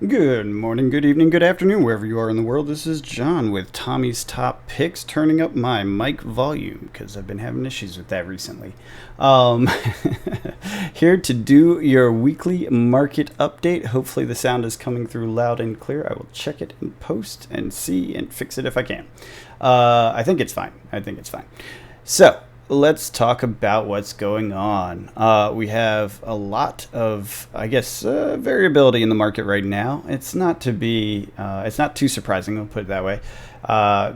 Good morning, good evening, good afternoon, wherever you are in the world. This is John with Tommy's Top Picks, turning up my mic volume because I've been having issues with that recently. Um, Here to do your weekly market update. Hopefully, the sound is coming through loud and clear. I will check it in post and see and fix it if I can. I think it's fine. So, let's talk about what's going on. We have a lot of, variability in the market right now. It's not too surprising. I'll put it that way.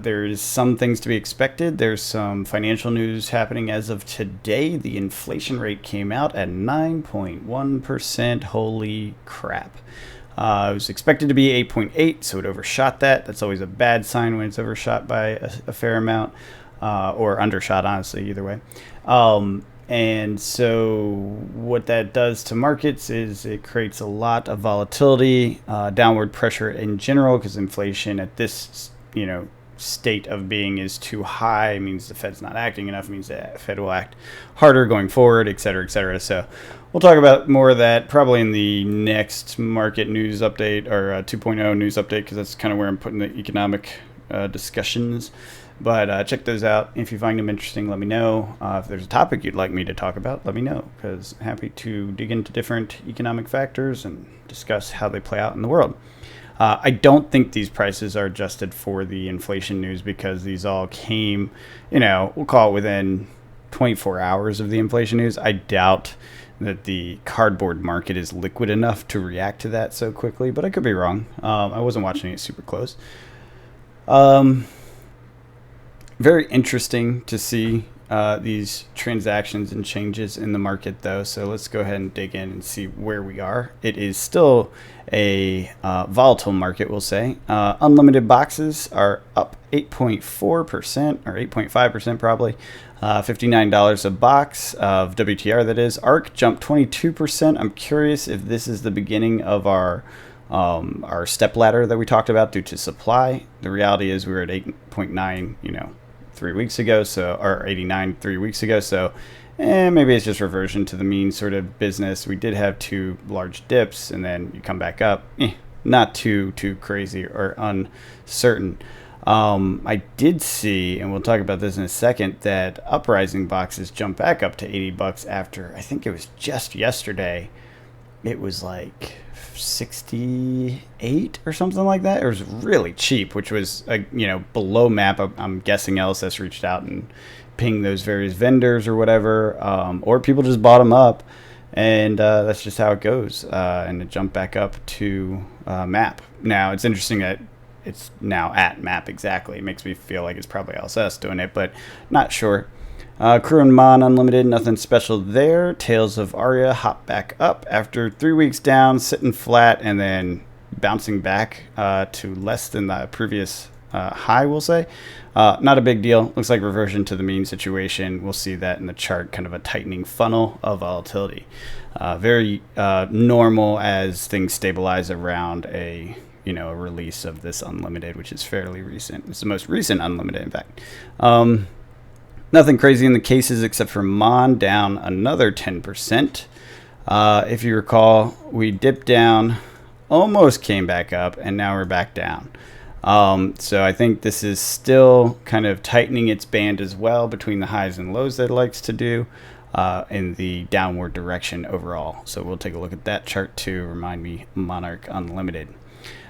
There's some things to be expected. There's some financial news happening as of today. The inflation rate came out at 9.1%. Holy crap. It was expected to be 8.8, so it overshot that. That's always a bad sign when it's overshot by a fair amount. Or undershot, honestly, either way. And so what that does to markets is it creates a lot of volatility, downward pressure in general, because inflation at this, state of being is too high. It means the Fed's not acting enough. It means the Fed will act harder going forward, et cetera, et cetera. So we'll talk about more of that probably in the next market news update or 2.0 news update, because that's kind of where I'm putting the economic discussions. But check those out. If you find them interesting, let me know. If there's a topic you'd like me to talk about, let me know, because I'm happy to dig into different economic factors and discuss how they play out in the world. I don't think these prices are adjusted for the inflation news, because these all came, we'll call it within 24 hours of the inflation news. I doubt that the cardboard market is liquid enough to react to that so quickly, but I could be wrong. I wasn't watching it super close. Very interesting to see these transactions and changes in the market, though. So let's go ahead and dig in and see where we are. It is still a volatile market, we'll say. Unlimited boxes are up 8.4% or 8.5% probably. $59 a box of WTR, that is. ARK jumped 22%. I'm curious if this is the beginning of our step ladder that we talked about due to supply. The reality is we were at 8.9, 3 weeks ago, or 89 3 weeks ago. So maybe it's just reversion to the mean sort of business. We did have two large dips, and then you come back up. Not too crazy or uncertain. I did see, and we'll talk about this in a second, that uprising boxes jumped back up to $80 after, I think it was just yesterday. It was like 68 or something like that. It was really cheap, which was below map. I'm guessing LSS reached out and pinged those various vendors or whatever, or people just bought them up, and that's just how it goes. And it jumped back up to map. Now it's interesting that it's now at map exactly. It makes me feel like it's probably LSS doing it, but not sure. Crew and Mon Unlimited, nothing special there. Tales of Aria hop back up after 3 weeks down, sitting flat, and then bouncing back to less than the previous high, we'll say. Not a big deal. Looks like reversion to the mean situation. We'll see that in the chart, kind of a tightening funnel of volatility. Very normal as things stabilize around a release of this Unlimited, which is fairly recent. It's the most recent Unlimited, in fact. Nothing crazy in the cases except for Mon down another 10%. If you recall, we dipped down, almost came back up, and now we're back down. So I think this is still kind of tightening its band as well between the highs and lows that it likes to do in the downward direction overall. So we'll take a look at that chart to remind me Monarch Unlimited.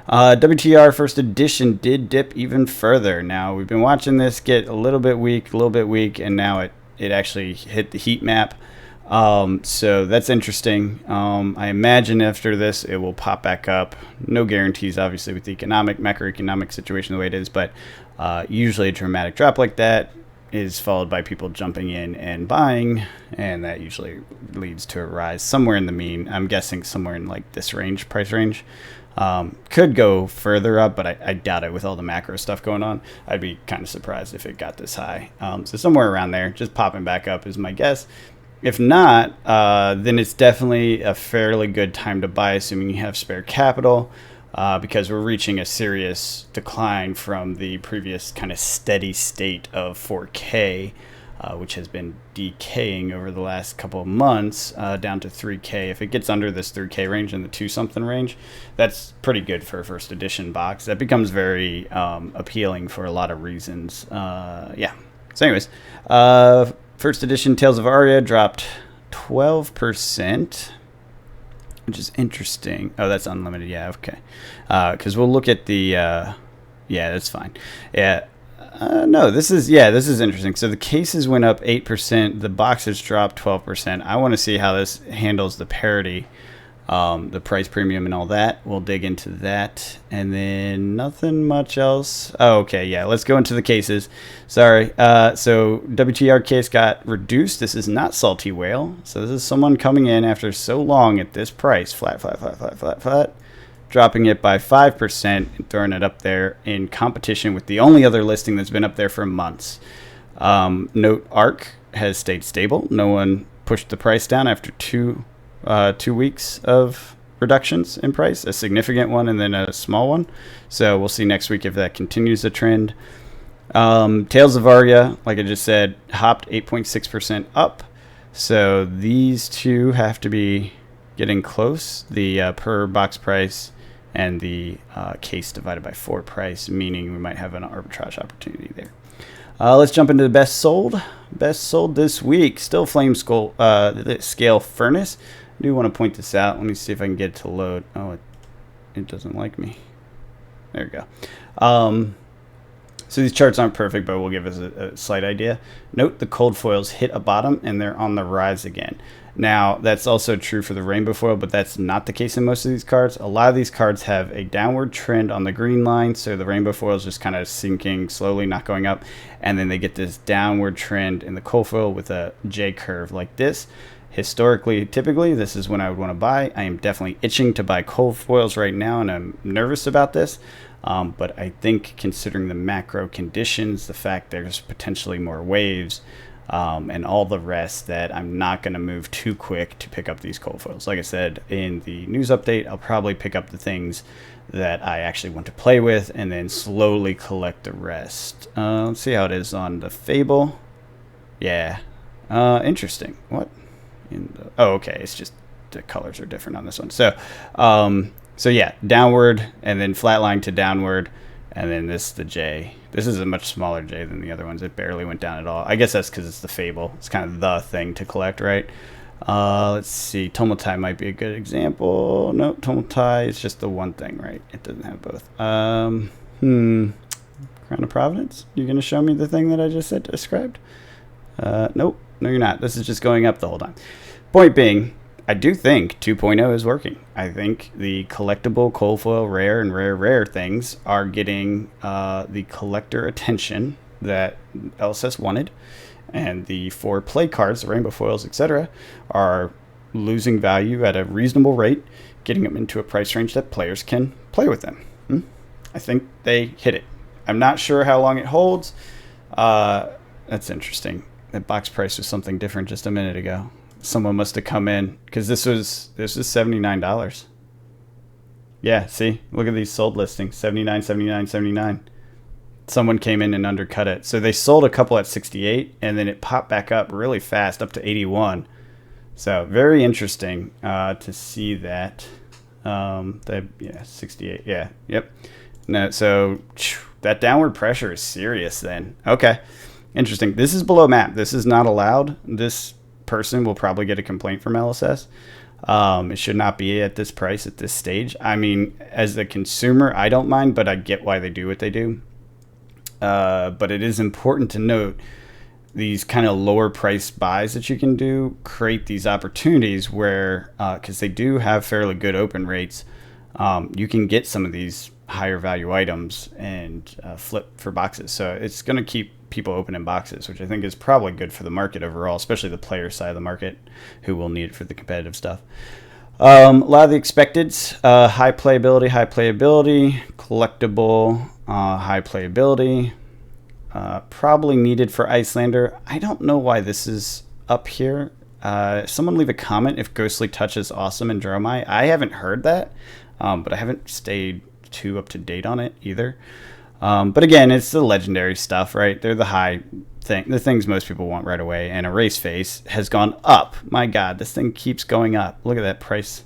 WTR first edition did dip even further. Now we've been watching this get a little bit weak, and now it actually hit the heat map. So that's interesting. I imagine after this it will pop back up. No guarantees, obviously, with the macroeconomic situation the way it is, but usually a dramatic drop like that is followed by people jumping in and buying, and that usually leads to a rise somewhere in the mean. I'm guessing somewhere in like this price range. Could go further up, but I doubt it with all the macro stuff going on. I'd be kind of surprised if it got this high. So somewhere around there, just popping back up is my guess. If not, then it's definitely a fairly good time to buy, assuming you have spare capital, because we're reaching a serious decline from the previous kind of steady state of 4K. which has been decaying over the last couple of months down to 3K. If it gets under this 3K range in the 2-something range, that's pretty good for a first edition box. That becomes very appealing for a lot of reasons. Yeah. So anyways, first edition Tales of Aria dropped 12%, which is interesting. Oh, that's unlimited. Yeah, okay. Because we'll look at the... yeah, that's fine. Yeah. No, this is interesting. So the cases went up 8%. The boxes dropped 12%. I want to see how this handles the parity, the price premium and all that. We'll dig into that. And then nothing much else. Oh, okay. Yeah, let's go into the cases. Sorry. So WTR case got reduced. This is not Salty Whale. So this is someone coming in after so long at this price. Flat. Dropping it by 5% and throwing it up there in competition with the only other listing that's been up there for months. Note ARC has stayed stable. No one pushed the price down after 2 weeks of reductions in price, a significant one and then a small one. So we'll see next week if that continues the trend. Tales of Aria, like I just said, hopped 8.6% up. So these two have to be getting close. The per box price and the case divided by 4 price, meaning we might have an arbitrage opportunity there. Let's jump into the best sold. Best sold this week, still Flame Scale Furnace. I do want to point this out. Let me see if I can get it to load. Oh, it doesn't like me. There we go. So these charts aren't perfect, but we'll give us a slight idea. Note the cold foils hit a bottom and they're on the rise again. Now, that's also true for the rainbow foil, but that's not the case in most of these cards. A lot of these cards have a downward trend on the green line, so the rainbow foil is just kind of sinking slowly, not going up. And then they get this downward trend in the cold foil with a J curve like this. Historically, typically, this is when I would want to buy. I am definitely itching to buy cold foils right now, and I'm nervous about this. But I think considering the macro conditions, the fact there's potentially more waves, and all the rest, that I'm not going to move too quick to pick up these cold foils. Like I said in the news update, I'll probably pick up the things that I actually want to play with and then slowly collect the rest. Let's see how it is on the Fable. Yeah. Interesting. What? Oh, okay. It's just the colors are different on this one. So yeah, downward and then flatline to downward. And then the J. This is a much smaller J than the other ones. It barely went down at all. I guess that's because it's the Fable. It's kind of the thing to collect, right? Let's see. Tomotai might be a good example. No, Tomotai is just the one thing, right? It doesn't have both. Crown of Providence? You're going to show me the thing that I just described? Nope. No, you're not. This is just going up the whole time. Point being, I do think 2.0 is working. I think the collectible cold foil rare and rare things are getting the collector attention that LSS wanted, and the 4 play cards, the rainbow foils, etc., are losing value at a reasonable rate, getting them into a price range that players can play with them. I think they hit it. I'm not sure how long it holds. That's interesting. That box price was something different just a minute ago. Someone must have come in because this was $79. Yeah, see, look at these sold listings, 79, 79, 79. Someone came in and undercut it. So they sold a couple at 68 and then it popped back up really fast up to 81. So very interesting to see that. 68. Yeah, yep. No, so that downward pressure is serious then. Okay, interesting. This is below map. This is not allowed. This person will probably get a complaint from LSS. It should not be at this price at this stage. I mean, as a consumer, I don't mind, but I get why they do what they do. But it is important to note these kind of lower price buys that you can do create these opportunities where, because they do have fairly good open rates, you can get some of these higher value items and flip for boxes. So it's going to keep people opening boxes, which I think is probably good for the market overall, especially the player side of the market who will need it for the competitive stuff. A lot of the expecteds, high playability, collectible, high playability, probably needed for Iyslander. I don't know why this is up here. Someone leave a comment if Ghostly Touch is awesome in Dromai. I haven't heard that, but I haven't stayed too up to date on it either. But again, it's the legendary stuff, right? They're the high the things most people want right away, and erase face has gone up. My God, this thing keeps going up. Look at that price.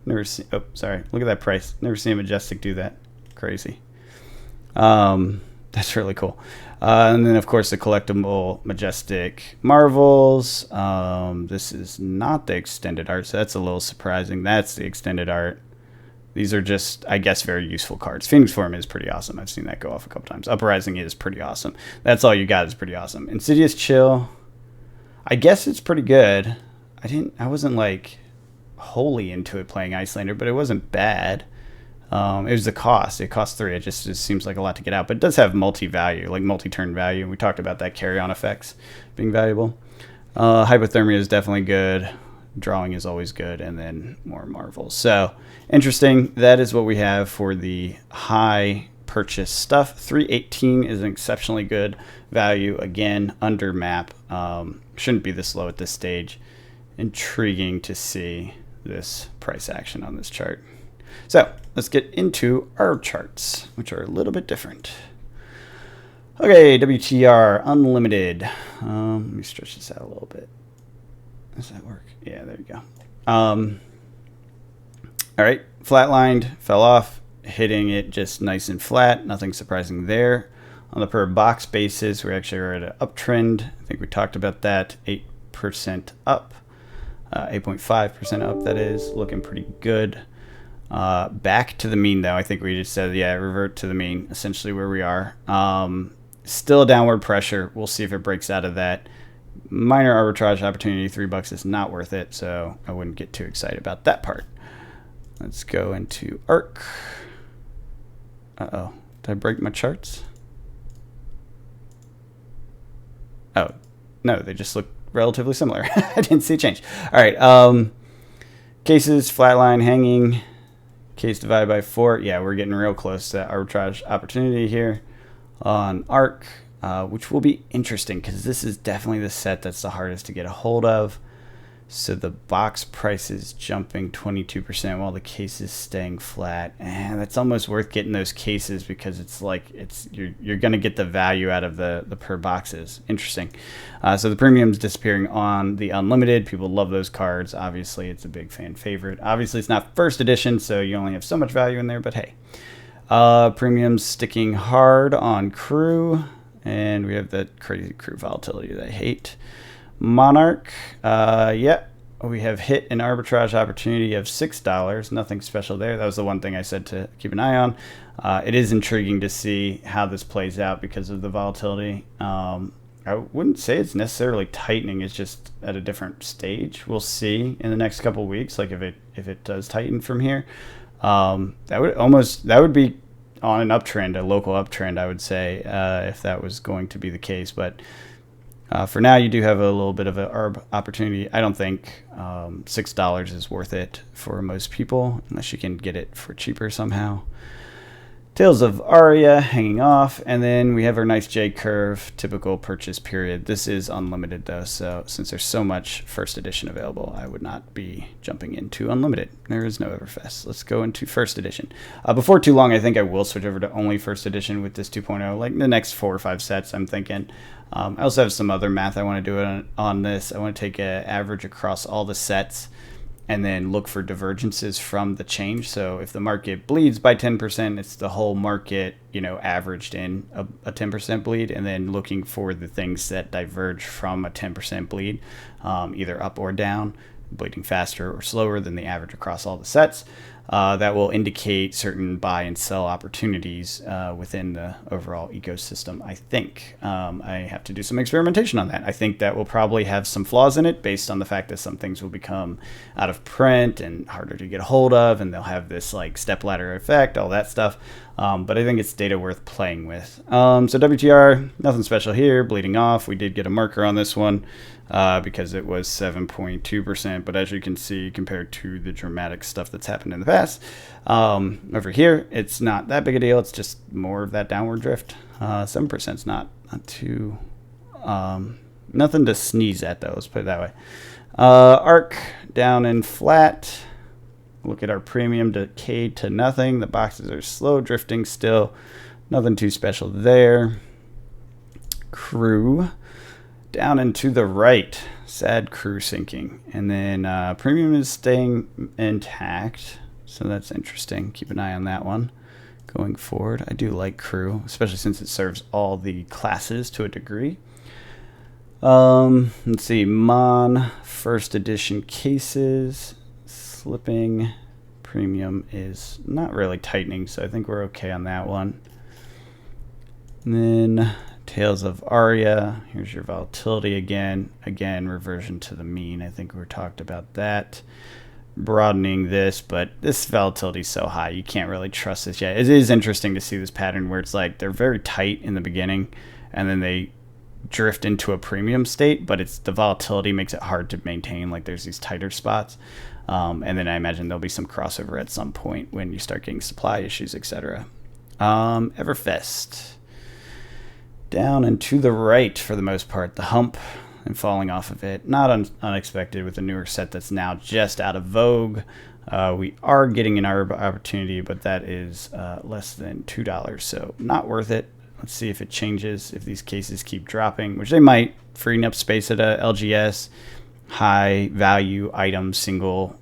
Never seen. Oh, sorry. Look at that price. Never seen a Majestic do that. Crazy. That's really cool. And then, of course, the collectible Majestic Marvels. This is not the extended art, so that's a little surprising. That's the extended art. These are just, I guess, very useful cards. Phoenix Form is pretty awesome. I've seen that go off a couple times. Uprising is pretty awesome. That's all you got is pretty awesome. Insidious Chill, I guess it's pretty good. I wasn't like wholly into it playing Icelander, but it wasn't bad. It was the cost. It cost 3. It just seems like a lot to get out, but it does have multi-value, like multi-turn value. We talked about that carry-on effects being valuable. Hypothermia is definitely good. Drawing is always good, and then more Marvels. So interesting. That is what we have for the high purchase stuff. 318 is an exceptionally good value. Again, under map. Shouldn't be this low at this stage. Intriguing to see this price action on this chart. So let's get into our charts, which are a little bit different. Okay, WTR Unlimited. Let me stretch this out a little bit. Does that work? Yeah, there you go. All right, flatlined, fell off, hitting it just nice and flat. Nothing surprising there. On the per box basis, we actually are at an uptrend. I think we talked about that. 8% up, 8.5% up. That is looking pretty good. Back to the mean, though. I think we just said, yeah, revert to the mean, essentially where we are. Still downward pressure. We'll see if it breaks out of that. Minor arbitrage opportunity, $3 is not worth it, so I wouldn't get too excited about that part. Let's go into ARK. Uh-oh. Did I break my charts? Oh, no, they just look relatively similar. I didn't see a change. All right. Cases, flatline, hanging. Case divided by 4. Yeah, we're getting real close to that arbitrage opportunity here on ARK. Which will be interesting because this is definitely the set that's the hardest to get a hold of. So the box price is jumping 22% while the case is staying flat. And that's almost worth getting those cases because it's like you're going to get the value out of the per boxes. Interesting. So the premium's disappearing on the Unlimited. People love those cards. Obviously, it's a big fan favorite. Obviously, it's not first edition, so you only have so much value in there. But hey, premium's sticking hard on Crew. And we have that crazy Crew volatility that I hate. Monarch, we have hit an arbitrage opportunity of $6. Nothing special there. That was the one thing I said to keep an eye on. It is intriguing to see how this plays out because of the volatility. I wouldn't say it's necessarily tightening. It's just at a different stage. We'll see in the next couple of weeks, like if it does tighten from here. That would be on an uptrend, a local uptrend, I would say, if that was going to be the case. But for now, you do have a little bit of an ARB opportunity. I don't think $6 is worth it for most people, unless you can get it for cheaper somehow. Tales of Aria hanging off, and then we have our nice J curve, typical purchase period. This is Unlimited though, so since there's so much first edition available, I would not be jumping into Unlimited. There is no Everfest. Let's go into first edition. Before too long, I think I will switch over to only first edition with this 2.0, like the next 4 or 5 sets, I'm thinking. I also have some other math I want to do on this. I want to take an average across all the sets and then look for divergences from the change. So if the market bleeds by 10%, it's the whole market, averaged in a 10% bleed, and then looking for the things that diverge from a 10% bleed, either up or down, bleeding faster or slower than the average across all the sets. That will indicate certain buy and sell opportunities within the overall ecosystem, I think. I have to do some experimentation on that. I think that will probably have some flaws in it based on the fact that some things will become out of print and harder to get a hold of, and they'll have this like stepladder effect, all that stuff. But I think it's data worth playing with. So WTR, nothing special here, bleeding off. We did get a marker on this one because it was 7.2%. But as you can see, compared to the dramatic stuff that's happened in the past, over here, it's not that big a deal. It's just more of that downward drift. 7% is not too, nothing to sneeze at though, let's put it that way. ARK down and flat. Look at our premium decayed to nothing. The boxes are slow drifting still. Nothing too special there. Crew down and to the right. Sad Crew sinking. And then Premium is staying intact. So that's interesting. Keep an eye on that one going forward. I do like Crew, especially since it serves all the classes to a degree. Let's see. Mon first edition cases slipping. Premium is not really tightening, so I think we're okay on that one. And then Tales of Aria. Here's your volatility again. Again, reversion to the mean. I think we talked about that. Broadening this, but this volatility is so high you can't really trust this yet. It is interesting to see this pattern where it's like they're very tight in the beginning and then they drift into a premium state, but it's the volatility makes it hard to maintain. Like there's these tighter spots, and then I imagine there'll be some crossover at some point when you start getting supply issues, etc. Everfest down and to the right for the most part. The hump and falling off of it, not unexpected with a newer set that's now just out of vogue. We are getting an ARB opportunity, but that is less than $2, so not worth it. Let's see if it changes, if these cases keep dropping, which they might, freeing up space at a LGS. High value item, single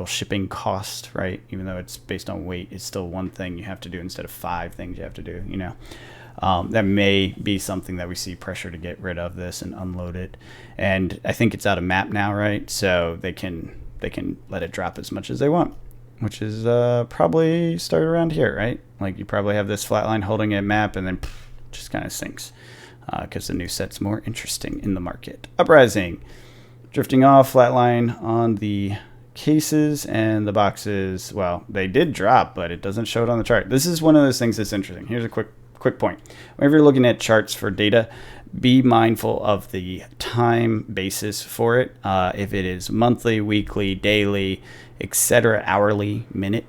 shipping cost, right? Even though it's based on weight, it's still one thing you have to do instead of 5 things you have to do, you know. That may be something that we see pressure to get rid of this and unload it. And I think it's out of map now, right? So they can let it drop as much as they want, which is probably start around here, right? Like you probably have this flat line holding at map and then just kind of sinks because the new set's more interesting in the market. Uprising, drifting off, flat line on the cases and the boxes. Well, they did drop, but it doesn't show it on the chart. This is one of those things that's interesting. Here's a quick point. Whenever you're looking at charts for data, be mindful of the time basis for it. If it is monthly, weekly, daily, etc., hourly, minute,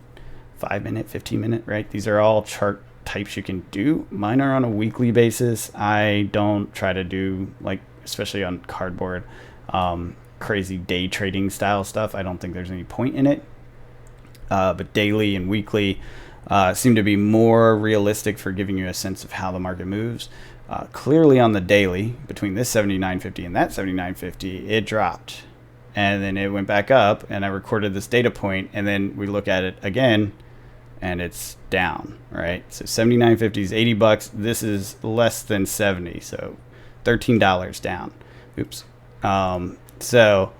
5 minute, 15 minute, right? These are all chart types you can do. Mine are on a weekly basis. I don't try to do, like, especially on cardboard, crazy day trading style stuff. I don't think there's any point in it. But daily and weekly seem to be more realistic for giving you a sense of how the market moves. Clearly on the daily, between this 79.50 and that 79.50, it dropped. And then it went back up, and I recorded this data point, and then we look at it again, and it's down, right? So 79.50 is $80. This is less than 70, so $13 down. Oops. So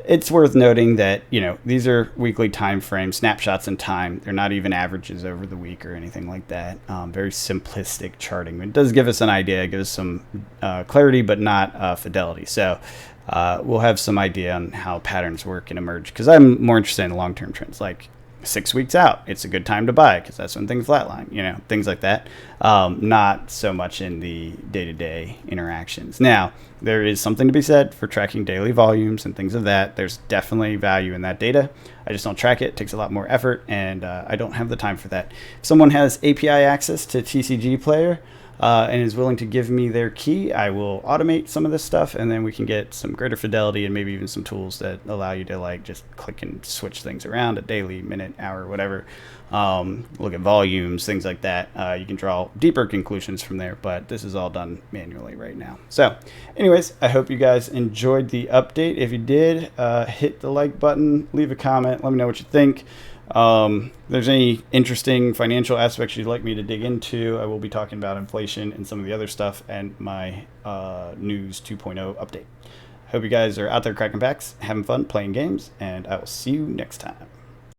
it's worth noting that, you know, these are weekly time frames, snapshots in time. They're not even averages over the week or anything like that. Very simplistic charting. It does give us an idea, it gives us some clarity, but not fidelity. So we'll have some idea on how patterns work and emerge, because I'm more interested in long-term trends, like 6 weeks out. It's a good time to buy because that's when things flatline, you know, things like that. Not so much in the day-to-day interactions. Now, there is something to be said for tracking daily volumes and things of that. There's definitely value in that data. I just don't track it. It takes a lot more effort, and I don't have the time for that. If someone has API access to TCG Player and is willing to give me their key, I will automate some of this stuff, and then we can get some greater fidelity and maybe even some tools that allow you to, like, just click and switch things around at daily, minute, hour, whatever. Look at volumes, things like that. You can draw deeper conclusions from there, but this is all done manually right now. So anyways, I hope you guys enjoyed the update. If you did, hit the like button, leave a comment, let me know what you think. If there's any interesting financial aspects you'd like me to dig into, I will be talking about inflation and some of the other stuff and my News 2.0 update. Hope you guys are out there cracking packs, having fun playing games, and I will see you next time.